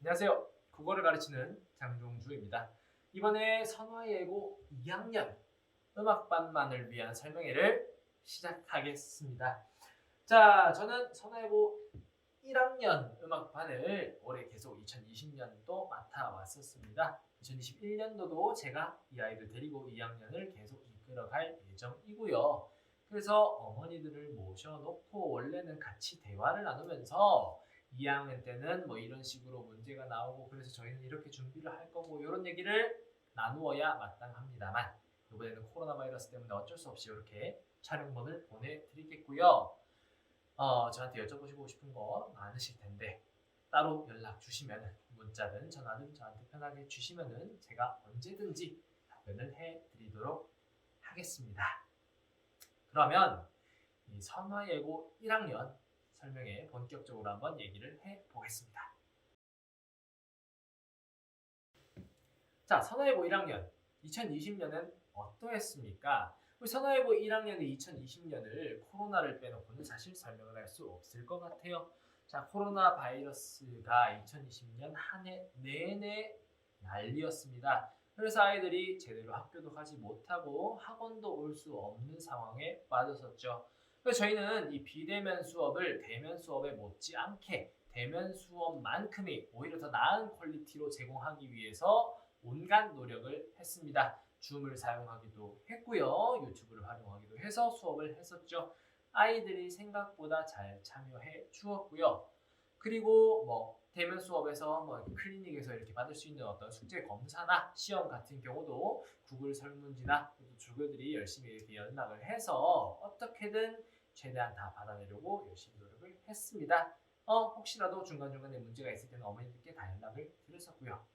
안녕하세요. 국어를 가르치는 장종주입니다. 이번에 선화예고 2학년 음악반만을 위한 설명회를 시작하겠습니다. 자, 저는 선화예고 1학년 음악반을 올해 계속 2020년도 맡아왔었습니다. 2021년도도 제가 이 아이들 데리고 2학년을 계속 이끌어갈 예정이고요. 그래서 어머니들을 모셔놓고 원래는 같이 대화를 나누면서 2학년 때는 뭐 이런 식으로 문제가 나오고 그래서 저희는 이렇게 준비를 할 거고 이런 얘기를 나누어야 마땅합니다만 이번에는 코로나 바이러스 때문에 어쩔 수 없이 이렇게 촬영본을 보내드리겠고요. 저한테 여쭤보시고 싶은 거 많으실 텐데 따로 연락 주시면 문자든 전화든 저한테 편하게 주시면은 제가 언제든지 답변을 해드리도록 하겠습니다. 그러면 이 선화예고 1학년 설명에 본격적으로 한번 얘기를 해보겠습니다. 자, 선화예고 1학년 2020년은 어떠했습니까? 우리 선화예고 1학년의 2020년을 코로나를 빼놓고는 사실 설명을 할 수 없을 것 같아요. 자, 코로나 바이러스가 2020년 한 해 내내 난리였습니다. 그래서 아이들이 제대로 학교도 가지 못하고 학원도 올 수 없는 상황에 빠졌었죠. 그래서 저희는 이 비대면 수업을 대면 수업에 못지않게 대면 수업만큼이 오히려 더 나은 퀄리티로 제공하기 위해서 온갖 노력을 했습니다. 줌을 사용하기도 했고요. 유튜브를 활용하기도 해서 수업을 했었죠. 아이들이 생각보다 잘 참여해 주었고요. 그리고 뭐 대면 수업에서 뭐 클리닉에서 이렇게 받을 수 있는 어떤 숙제 검사나 시험 같은 경우도 구글 설문지나 주교들이 열심히 이렇게 연락을 해서 어떻게든 최대한 다 받아내려고 열심히 노력을 했습니다. 혹시라도 중간중간에 문제가 있을 때는 어머니들께 다 연락을 드렸었고요.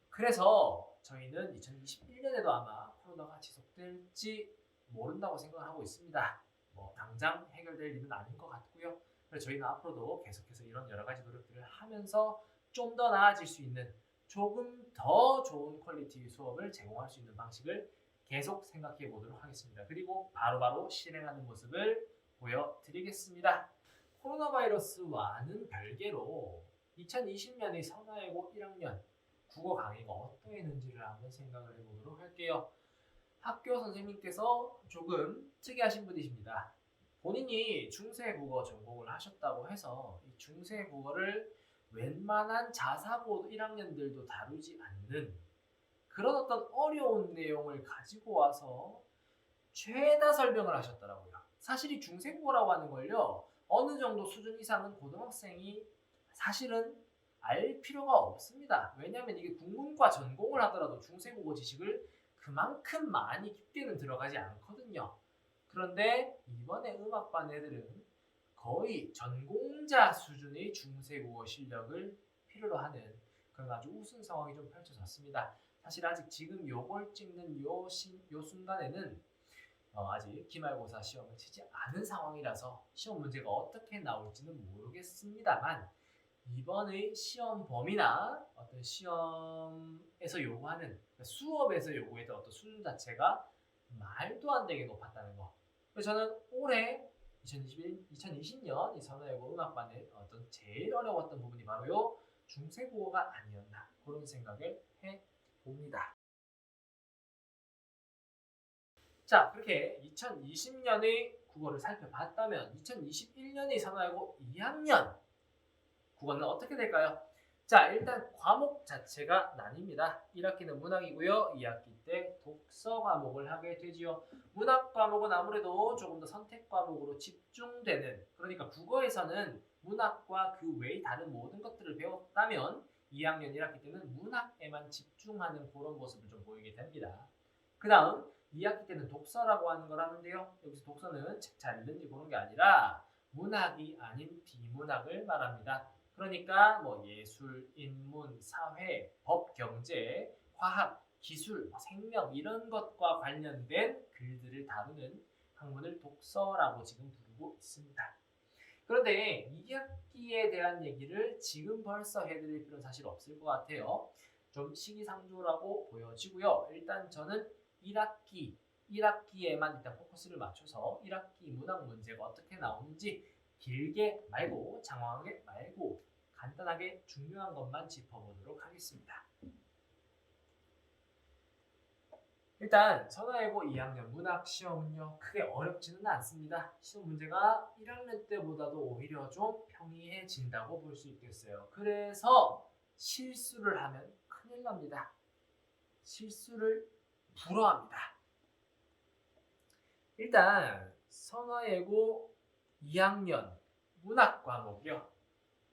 그래서 저희는 2021년에도 아마 코로나가 지속될지 모른다고 생각하고 있습니다. 뭐 당장 해결될 일은 아닌 것 같고요. 그래서 저희는 앞으로도 계속해서 이런 여러 가지 노력들을 하면서 좀 더 나아질 수 있는 조금 더 좋은 퀄리티의 수업을 제공할 수 있는 방식을 계속 생각해 보도록 하겠습니다. 그리고 바로바로 실행하는 모습을 보여드리겠습니다. 코로나 바이러스와는 별개로 2020년의 선화예고 1학년 국어 강의가 어떠했는지를 한번 생각을 해보도록 할게요. 학교 선생님께서 조금 특이하신 분이십니다. 본인이 중세국어 전공을 하셨다고 해서 이 중세국어를 웬만한 자사고 1학년들도 다루지 않는 그런 어떤 어려운 내용을 가지고 와서 죄다 설명을 하셨더라고요. 사실 이 중세국어라고 하는 걸요. 어느 정도 수준 이상은 고등학생이 사실은 알 필요가 없습니다. 왜냐하면 이게 국문과 전공을 하더라도 중세국어 지식을 그만큼 많이 깊게는 들어가지 않거든요. 그런데 이번에 음악반 애들은 거의 전공자 수준의 중세국어 실력을 필요로 하는 그런 아주 우스운 상황이 좀 펼쳐졌습니다. 사실 아직 지금 요걸 찍는 요 순간에는 아직 기말고사 시험을 치지 않은 상황이라서 시험 문제가 어떻게 나올지는 모르겠습니다만 이번의 시험 범위나 어떤 시험에서 요구하는 그러니까 수업에서 요구했던 어떤 수준 자체가 말도 안 되게 높았다는 거. 그래서 저는 올해 2020년 이 선화예고 음악반의 어떤 제일 어려웠던 부분이 바로 요 중세국어가 아니었나 그런 생각을 해 봅니다. 자, 그렇게 2020년의 국어를 살펴봤다면 2021년의 선화예고 2학년 국어는 어떻게 될까요? 자, 일단 과목 자체가 나뉩니다. 1학기는 문학이고요. 2학기 때 독서 과목을 하게 되지요. 문학 과목은 아무래도 조금 더 선택 과목으로 집중되는 그러니까 국어에서는 문학과 그 외의 다른 모든 것들을 배웠다면 2학년 1학기 때는 문학에만 집중하는 그런 모습을 좀 보이게 됩니다. 그 다음 2학기 때는 독서라고 하는 걸 하는데요. 여기서 독서는 책 잘 읽는지 그런 게 아니라 문학이 아닌 비문학을 말합니다. 그러니까 뭐 예술, 인문, 사회, 법, 경제, 화학, 기술, 생명 이런 것과 관련된 글들을 다루는 학문을 독서라고 지금 부르고 있습니다. 그런데 2학기에 대한 얘기를 지금 벌써 해드릴 필요는 사실 없을 것 같아요. 좀 시기상조라고 보여지고요. 일단 저는 1학기에만 일단 포커스를 맞춰서 1학기 문학 문제가 어떻게 나오는지 길게 말고 장황하게 말고 간단하게 중요한 것만 짚어보도록 하겠습니다. 일단 선화예고 2학년 문학 시험은요 크게 어렵지는 않습니다. 시험 문제가 1학년 때보다도 오히려 좀 평이해진다고 볼 수 있겠어요. 그래서 실수를 하면 큰일 납니다. 실수를 불허합니다. 일단 선화예고 2학년 문학 과목이요.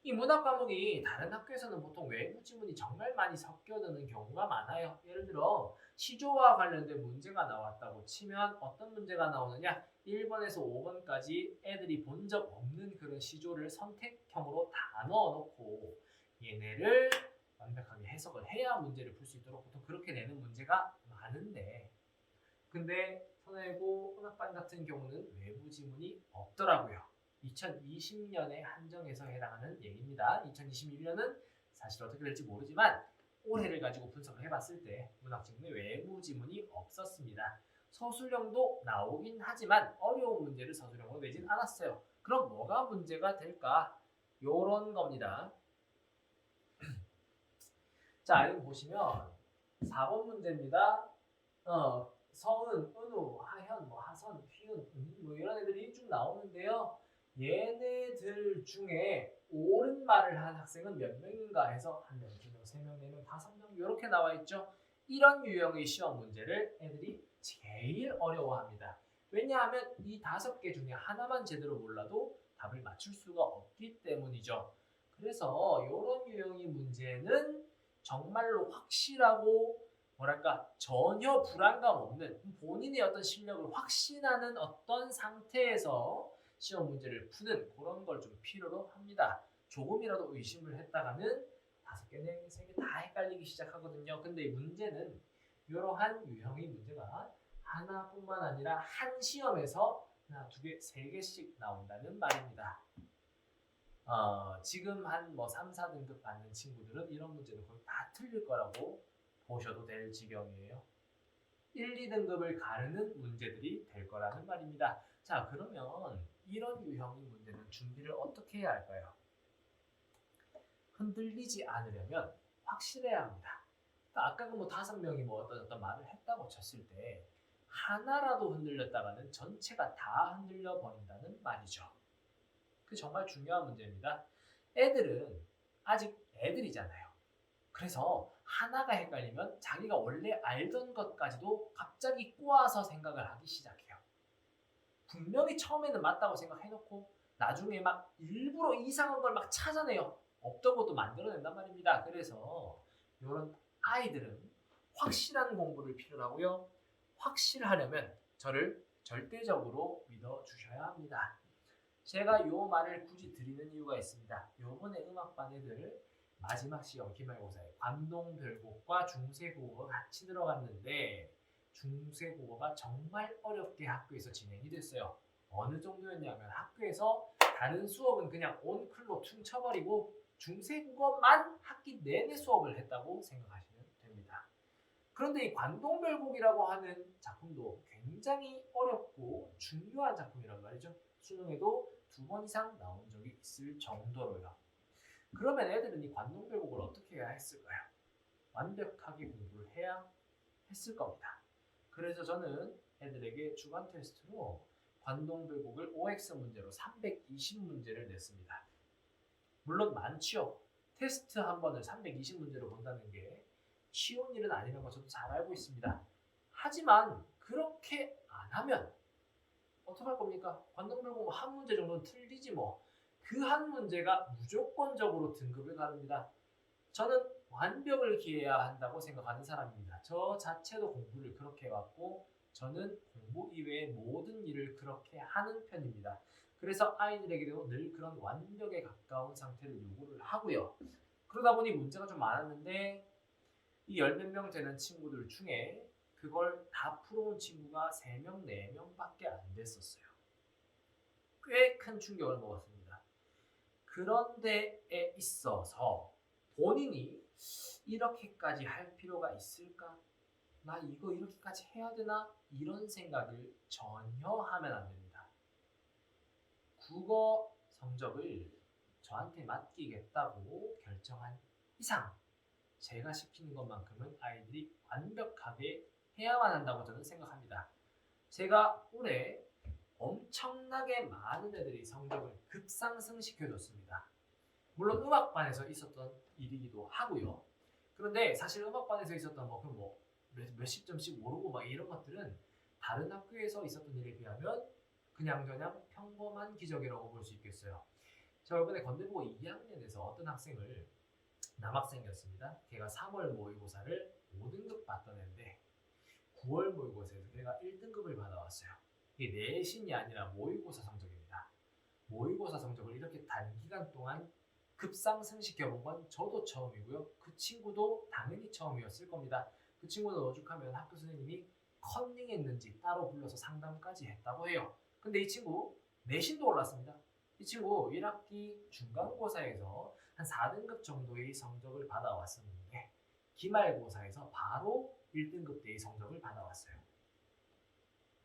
이 문학 과목이 다른 학교에서는 보통 외부 지문이 정말 많이 섞여드는 경우가 많아요. 예를 들어 시조와 관련된 문제가 나왔다고 치면 어떤 문제가 나오느냐? 1번에서 5번까지 애들이 본 적 없는 그런 시조를 선택형으로 다 넣어놓고 얘네를 완벽하게 해석을 해야 문제를 풀 수 있도록 보통 그렇게 내는 문제가 많은데, 근데 선화예고 문학반 같은 경우는 외부 지문이 없더라고요. 2020년에 한정해서 해당하는 얘기입니다. 2021년은 사실 어떻게 될지 모르지만 올해를 가지고 분석을 해봤을 때 문학 지문에 외부 지문이 없었습니다. 서술형도 나오긴 하지만 어려운 문제를 서술형으로 내진 않았어요. 그럼 뭐가 문제가 될까? 요런 겁니다. 자, 여기 보시면 4번 문제입니다. 서은, 은우, 하현, 하선, 휘은, 뭐 이런 애들이 쭉 나오는데요. 얘네들 중에 옳은 말을 한 학생은 몇 명인가 해서 1명, 2명, 3명, 4명, 5명 이렇게 나와 있죠. 이런 유형의 시험 문제를 애들이 제일 어려워합니다. 왜냐하면 이 5개 중에 하나만 제대로 몰라도 답을 맞출 수가 없기 때문이죠. 그래서 이런 유형의 문제는 정말로 확실하고 뭐랄까 전혀 불안감 없는 본인의 어떤 실력을 확신하는 어떤 상태에서 시험 문제를 푸는 그런 걸 좀 필요로 합니다. 조금이라도 의심을 했다가는 5개, 4개, 3개 다 헷갈리기 시작하거든요. 근데 이 문제는 이러한 유형의 문제가 하나뿐만 아니라 한 시험에서 하나, 2개, 3개씩 나온다는 말입니다. 지금 한 3, 4등급 받는 친구들은 이런 문제는 거의 다 틀릴 거라고 보셔도 될 지경이에요. 1, 2등급을 가르는 문제들이 될 거라는 말입니다. 자, 그러면 이런 유형의 문제는 준비를 어떻게 해야 할까요? 흔들리지 않으려면 확실해야 합니다. 그러니까 아까 그 5명이 어떤 말을 했다고 쳤을 때 하나라도 흔들렸다가는 전체가 다 흔들려 버린다는 말이죠. 그 정말 중요한 문제입니다. 애들은 아직 애들이잖아요. 그래서 하나가 헷갈리면 자기가 원래 알던 것까지도 갑자기 꼬아서 생각을 하기 시작해요. 분명히 처음에는 맞다고 생각해놓고 나중에 막 일부러 이상한 걸 막 찾아내요. 없던 것도 만들어낸단 말입니다. 그래서 이런 아이들은 확실한 공부를 필요로 하고요. 확실하려면 저를 절대적으로 믿어주셔야 합니다. 제가 이 말을 굳이 드리는 이유가 있습니다. 요번에 음악반 애들 마지막 시험 기말고사에 관동별곡과 중세국어가 같이 들어갔는데 중세국어가 정말 어렵게 학교에서 진행이 됐어요. 어느 정도였냐면 학교에서 다른 수업은 그냥 온클로 퉁쳐버리고 중세국어만 학기 내내 수업을 했다고 생각하시면 됩니다. 그런데 이 관동별곡이라고 하는 작품도 굉장히 어렵고 중요한 작품이란 말이죠. 수능에도 2번 이상 나온 적이 있을 정도로요. 그러면 애들은 이 관동별곡을 어떻게 해야 했을까요? 완벽하게 공부를 해야 했을 겁니다. 그래서 저는 애들에게 주간 테스트로 관동별곡을 OX 문제로 320문제를 냈습니다. 물론 많지요. 테스트 한 번을 320문제로 본다는 게 쉬운 일은 아니라는 거 저도 잘 알고 있습니다. 하지만 그렇게 안 하면 어떡할 겁니까? 관동별곡 한 문제 정도는 틀리지 뭐. 그 한 문제가 무조건적으로 등급을 가릅니다. 저는 완벽을 기해야 한다고 생각하는 사람입니다. 저 자체도 공부를 그렇게 해왔고 저는 공부 이외의 모든 일을 그렇게 하는 편입니다. 그래서 아이들에게도 늘 그런 완벽에 가까운 상태를 요구를 하고요. 그러다 보니 문제가 좀 많았는데 이 10몇 명 되는 친구들 중에 그걸 다 풀어온 친구가 3명, 4명밖에 안 됐었어요. 꽤 큰 충격을 먹었습니다. 그런 데에 있어서 본인이 이렇게까지 할 필요가 있을까? 나 이거 이렇게까지 해야 되나? 이런 생각을 전혀 하면 안 됩니다. 국어 성적을 저한테 맡기겠다고 결정한 이상 제가 시키는 것만큼은 아이들이 완벽하게 해야만 한다고 저는 생각합니다. 제가 올해 엄청나게 많은 애들이 성적을 급상승시켜줬습니다. 물론 음악반에서 있었던 일이기도 하고요. 그런데 사실 음악반에서 있었던 뭐 몇십 점씩 오르고 막 이런 것들은 다른 학교에서 있었던 일에 비하면 그냥저냥 평범한 기적이라고 볼 수 있겠어요. 제가 이번에 건대보고 2학년에서 어떤 학생을 남학생이었습니다. 걔가 3월 모의고사를 5등급 받던 애인데 9월 모의고사에서 걔가 1등급을 받아왔어요. 이게 내신이 아니라 모의고사 성적입니다. 모의고사 성적을 이렇게 단기간 동안 급상승시켜본 건 저도 처음이고요. 그 친구도 당연히 처음이었을 겁니다. 그 친구는 오죽하면 학교 선생님이 컨닝했는지 따로 불러서 상담까지 했다고 해요. 근데 이 친구 내신도 올랐습니다. 이 친구 1학기 중간고사에서 한 4등급 정도의 성적을 받아왔었는데 기말고사에서 바로 1등급대의 성적을 받아왔어요.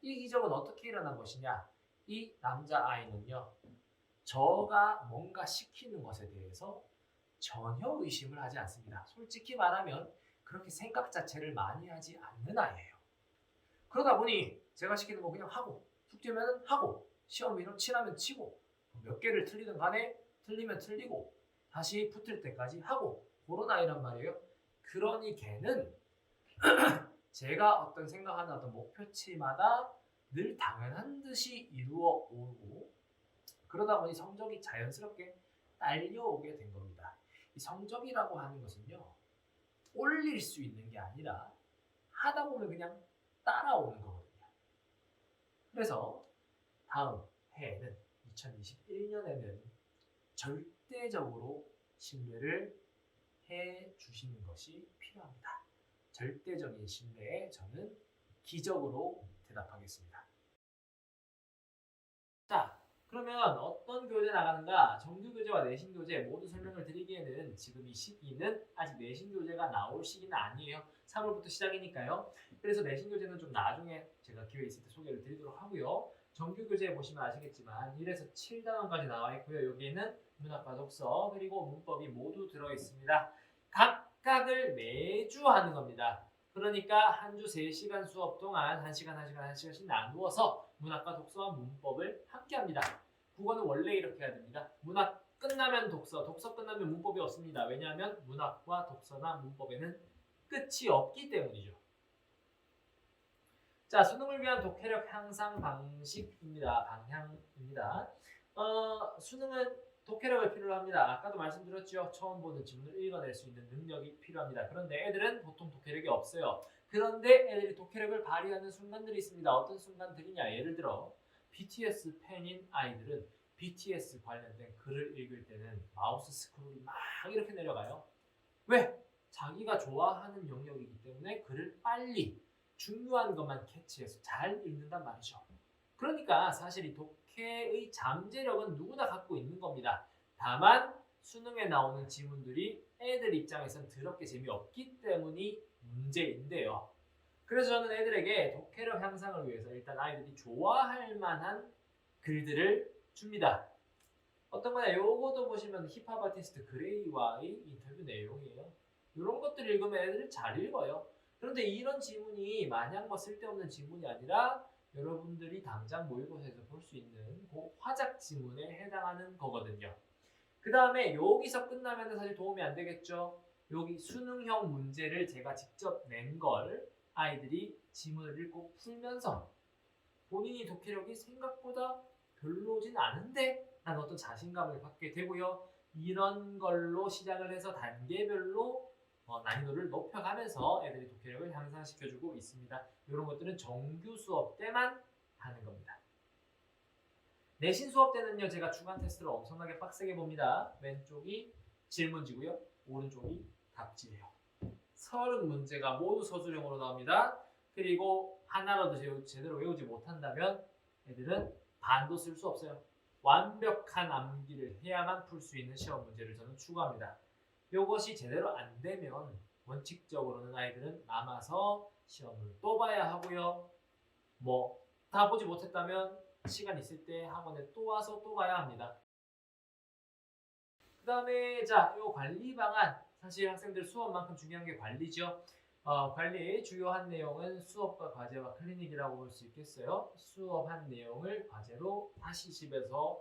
이 기적은 어떻게 일어난 것이냐? 이 남자아이는요. 저가 뭔가 시키는 것에 대해서 전혀 의심을 하지 않습니다. 솔직히 말하면 그렇게 생각 자체를 많이 하지 않는 아이예요. 그러다 보니 제가 시키는 거 그냥 하고 숙제면 하고 시험 이론 치라면 치고 몇 개를 틀리든 간에 틀리면 틀리고 다시 붙을 때까지 하고 그런 아이란 말이에요. 그러니 걔는 제가 어떤 생각하는 어떤 목표치마다 늘 당연한 듯이 이루어 오고 그러다 보니 성적이 자연스럽게 딸려오게 된 겁니다. 이 성적이라고 하는 것은요. 올릴 수 있는 게 아니라 하다 보면 그냥 따라오는 거거든요. 그래서 다음 해에는 2021년에는 절대적으로 신뢰를 해 주시는 것이 필요합니다. 절대적인 신뢰에 저는 기적으로 대답하겠습니다. 자, 그러면 어떤 교재 나가는가? 정규교재와 내신교재 모두 설명을 드리기에는 지금 이 시기는 아직 내신교재가 나올 시기는 아니에요. 3월부터 시작이니까요. 그래서 내신교재는 좀 나중에 제가 기회 있을 때 소개를 드리도록 하고요. 정규교재 보시면 아시겠지만 1에서 7단원까지 나와 있고요. 여기에는 문학과 독서 그리고 문법이 모두 들어있습니다. 각각을 매주 하는 겁니다. 그러니까 한 주 3시간 수업 동안 1시간씩 나누어서 문학과 독서와 문법을 함께 합니다. 국어는 원래 이렇게 해야 됩니다. 문학 끝나면 독서, 독서 끝나면 문법이 없습니다. 왜냐하면 문학과 독서나 문법에는 끝이 없기 때문이죠. 자, 수능을 위한 독해력 향상 방식입니다. 방향입니다. 수능은 독해력을 필요로 합니다. 아까도 말씀드렸죠. 처음 보는 지문을 읽어낼 수 있는 능력이 필요합니다. 그런데 애들은 보통 독해력이 없어요. 그런데 애들이 독해력을 발휘하는 순간들이 있습니다. 어떤 순간들이냐? 예를 들어 BTS 팬인 아이들은 BTS 관련된 글을 읽을 때는 마우스 스크롤이 막 이렇게 내려가요. 왜? 자기가 좋아하는 영역이기 때문에 글을 빨리 중요한 것만 캐치해서 잘 읽는단 말이죠. 그러니까 사실 이 독해의 잠재력은 누구나 갖고 있는 겁니다. 다만 수능에 나오는 지문들이 애들 입장에선 더럽게 재미없기 때문이 문제인데요. 그래서 저는 애들에게 독해력 향상을 위해서 일단 아이들이 좋아할 만한 글들을 줍니다. 어떤 거냐? 요것도 보시면 힙합 아티스트 그레이와의 인터뷰 내용이에요. 이런 것들 읽으면 애들이 잘 읽어요. 그런데 이런 지문이 마냥 뭐 쓸데없는 지문이 아니라 여러분들이 당장 모의고사에서 볼 수 있는 그 화작 지문에 해당하는 거거든요. 그 다음에 여기서 끝나면 사실 도움이 안 되겠죠. 여기 수능형 문제를 제가 직접 낸 걸 아이들이 지문을 읽고 풀면서 본인이 독해력이 생각보다 별로진 않은데 라는 어떤 자신감을 갖게 되고요. 이런 걸로 시작을 해서 단계별로 난이도를 높여가면서 애들이 독해력을 향상시켜주고 있습니다. 이런 것들은 정규 수업 때만 하는 겁니다. 내신 수업 때는요. 제가 주간 테스트를 엄청나게 빡세게 봅니다. 왼쪽이 질문지고요. 오른쪽이 답지예요. 30문제가 모두 서술형으로 나옵니다. 그리고 하나라도 제대로 외우지 못한다면 애들은 반도 쓸 수 없어요. 완벽한 암기를 해야만 풀 수 있는 시험 문제를 저는 추구합니다. 이것이 제대로 안 되면 원칙적으로는 아이들은 남아서 시험을 또 봐야 하고요. 뭐 다 보지 못했다면 시간 있을 때 학원에 또 와서 또 가야 합니다. 그다음에 자, 요 관리 방안 사실 학생들 수업만큼 중요한 게 관리죠. 관리의 주요한 내용은 수업과 과제와 클리닉이라고 볼 수 있겠어요. 수업한 내용을 과제로 다시 집에서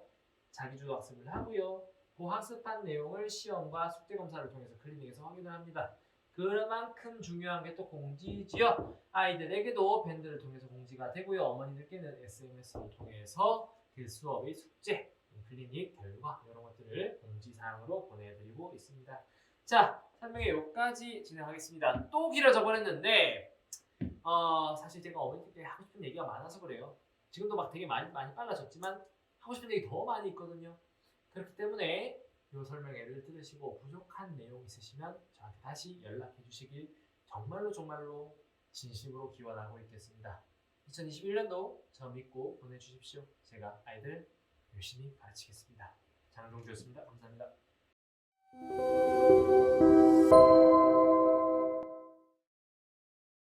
자기주도 학습을 하고요. 그 학습한 내용을 시험과 숙제 검사를 통해서 클리닉에서 확인을 합니다. 그만큼 중요한 게 또 공지지요. 아이들에게도 밴드를 통해서 공지가 되고요. 어머니들께는 SMS를 통해서 그 수업의 숙제, 클리닉 결과 이런 것들을 공지사항으로 보내드리고 있습니다. 자, 설명에 여기까지 진행하겠습니다. 또 길어져 버렸는데 사실 제가 어머니들께 하고 싶은 얘기가 많아서 그래요. 지금도 막 되게 많이 빨라졌지만 하고 싶은 얘기 더 많이 있거든요. 그렇기 때문에 이 설명회를 들으시고 부족한 내용 있으시면 저한테 다시 연락해 주시길 정말로 진심으로 기원하고 있겠습니다. 2021년도 저 믿고 보내주십시오. 제가 아이들 열심히 가르치겠습니다. 장동주였습니다. 감사합니다.